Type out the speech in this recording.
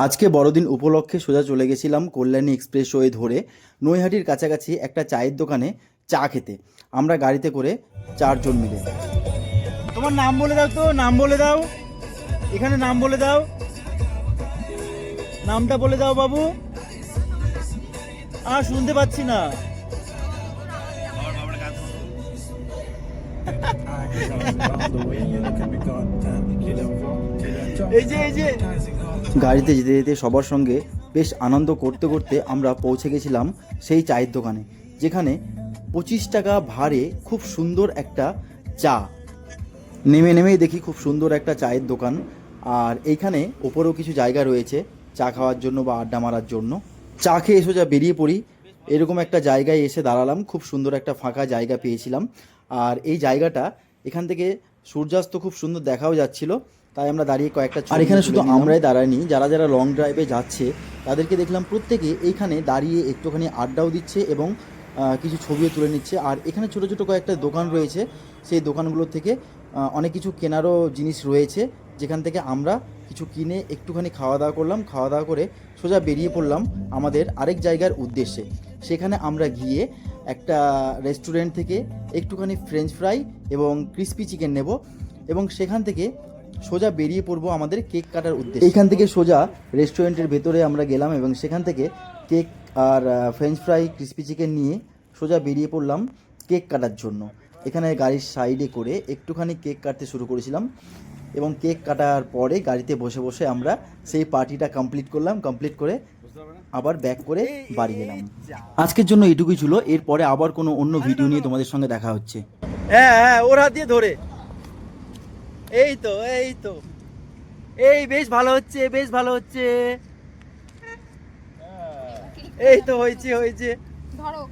আজকে বড়দিন উপলক্ষে সোজা চলে গেছিলাম কল্যাণী এক্সপ্রেসওয়ে ধরে নৈহাটির কাছাকাছি একটা চায়ের দোকানে চা খেতে। আমরা গাড়িতে করে 4 জন মিলে। তোমার নাম বলে দাও তো, নাম বলে দাও, এখানে নাম বলে দাও, নামটা বলে দাও বাবু। আর শুনতে পাচ্ছি না। এই যে গাড়িতে যেতে যেতে সবার সঙ্গে বেশ আনন্দ করতে করতে আমরা পৌঁছে গেছিলাম সেই চায়ের দোকানে, যেখানে 25 টাকা ভাড়ে খুব সুন্দর একটা চা। নেমেই দেখি খুব সুন্দর একটা চায়ের দোকান, আর এইখানে ওপরেও কিছু জায়গা রয়েছে চা খাওয়ার জন্য বা আড্ডা মারার জন্য। চা খেয়ে সোজা বেরিয়ে পড়ি। এরকম একটা জায়গায় এসে দাঁড়ালাম, খুব সুন্দর একটা ফাঁকা জায়গা পেয়েছিলাম। আর এই জায়গাটা, এখান থেকে সূর্যাস্ত খুব সুন্দর দেখাও যাচ্ছিল, তাই আমরা দাঁড়িয়ে কয়েকটা। আর এখানে শুধু আমরাই দাঁড়াইনি, যারা যারা লং ড্রাইভে যাচ্ছে তাদেরকে দেখলাম প্রত্যেকে এইখানে দাঁড়িয়ে একটুখানি আড্ডাও দিচ্ছে এবং কিছু ছবিও তুলে নিচ্ছে। আর এখানে ছোটো ছোটো কয়েকটা দোকান রয়েছে, সেই দোকানগুলোর থেকে অনেক কিছু কেনারও জিনিস রয়েছে, যেখান থেকে আমরা কিছু কিনে একটুখানি খাওয়া দাওয়া করলাম। খাওয়া দাওয়া করে সোজা বেরিয়ে পড়লাম আমাদের আরেক জায়গার উদ্দেশ্যে। সেখানে আমরা গিয়ে একটা রেস্টুরেন্ট থেকে একটুখানি ফ্রেঞ্চ ফ্রাই এবং ক্রিস্পি চিকেন নেব, এবং সেখান থেকে সোজা বেরিয়ে পড়বো আমাদের কেক কাটার উদ্দেশ্যে। এইখান থেকে সোজা রেস্টুরেন্টের ভেতরে আমরা গেলাম এবং সেখান থেকে কেক আর ফ্রেঞ্চ ফ্রাই ক্রিস্পি চিকেন নিয়ে সোজা বেরিয়ে পড়লাম কেক কাটার জন্য। এখানে গাড়ির সাইডে করে একটুখানি কেক কাটতে শুরু করেছিলাম, এবং কেক কাটার পরে গাড়িতে বসে বসে আমরা সেই পার্টিটা কমপ্লিট করলাম। কমপ্লিট করে আবার ব্যাক করে বাড়ি গেলাম। আজকের জন্য এটুকুই ছিল, এরপরে আবার কোনো অন্য ভিডিও নিয়ে তোমাদের সঙ্গে দেখা হচ্ছে। হ্যাঁ, ওর হাত দিয়ে ধরে, এই তো এই বেশ ভালো হচ্ছে, বেশ ভালো হচ্ছে, এই তো হয়েছে। ধরো